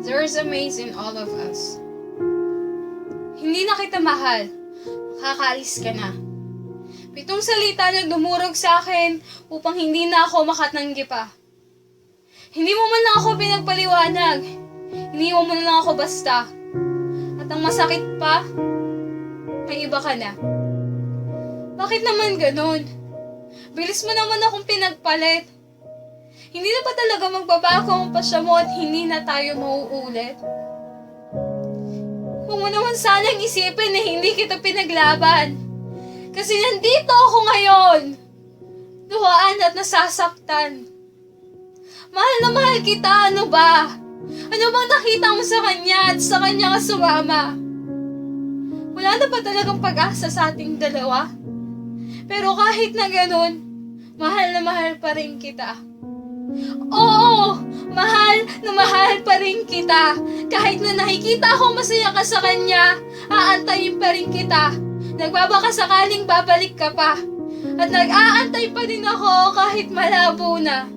There's a maze in all of us. Hindi na kita mahal. Makakaalis ka na. Pitong salita na dumurog sa akin upang hindi na ako makatanggi pa. Hindi mo man lang ako pinagpaliwanag. Iniwan mo na lang ako basta. At ang masakit pa, may iba ka na. Bakit naman ganun? Bilis mo naman akong pinagpalit. Hindi na ba talaga magbabago ang pasya mo at hindi na tayo mauulit? Huwag mo naman sanang isipin na hindi kita pinaglaban. Kasi nandito ako ngayon. Luhaan at nasasaktan. Mahal na mahal kita, ano ba? Ano bang nakita mo sa kanya at sa kanya ka sumama? Wala na ba talagang pag-asa sa ating dalawa? Pero kahit na ganun, mahal na mahal pa rin kita. Oo, mahal na mahal pa rin kita. Kahit na nakikita akong masaya ka sa kanya, aantayin pa rin kita. Nagbabaka sakaling babalik ka pa. At nag-aantay pa din ako kahit malabo na.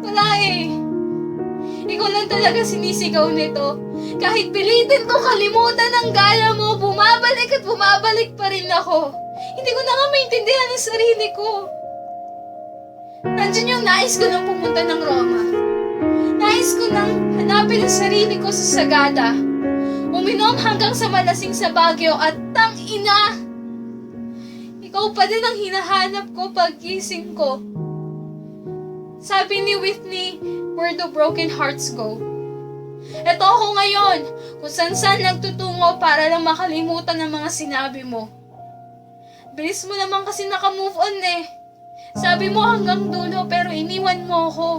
Wala eh. Ikaw lang talaga sinisigaw nito. Kahit pilitin ko kalimutan ang gala mo, bumabalik at bumabalik pa rin ako. Hindi ko na nga maintindihan ang sarili ko. Nandiyan yung nais ko nang pumunta ng Roma. Nais ko nang hanapin ang sarili ko sa Sagada. Uminom hanggang sa malasing sa Baguio at tang ina! Ikaw pa din ang hinahanap ko paggising ko. Sabi ni Whitney, where do broken hearts go? Eto ako ngayon, kung saan nagtutungo para lang makalimutan ang mga sinabi mo. Bilis mo naman kasi naka-move on eh. Sabi mo hanggang dulo pero iniwan mo ako.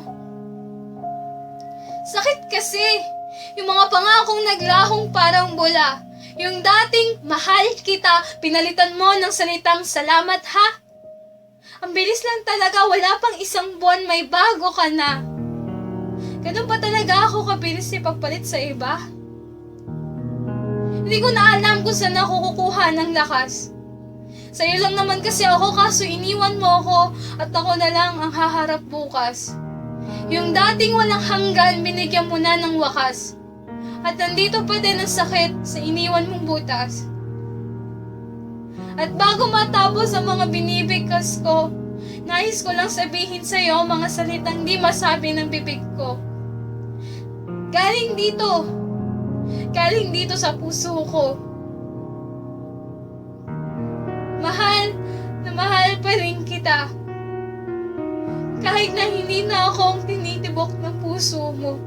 Sakit kasi. Yung mga pangakong naglahong parang bula. Yung dating mahal kita, pinalitan mo ng salitang salamat ha. Ang bilis lang talaga, wala pang isang buwan may bago ka na. Ganun pa talaga ako kabilis ipagpalit sa iba? Hindi ko na alam kung saan ako kukuha ng lakas. Sa'yo lang naman kasi ako kaso iniwan mo ako at ako na lang ang haharap bukas. Yung dating walang hanggan, binigyan mo na ng wakas. At nandito pa din ang sakit sa iniwan mong butas. At bago matapos ang mga binibigkas ko, nais ko lang sabihin sa'yo mga salitang di masabi ng bibig ko. Galing dito sa puso ko. Mahal na mahal pa rin kita. Kahit na hindi na ako ang tinitibok ng puso mo.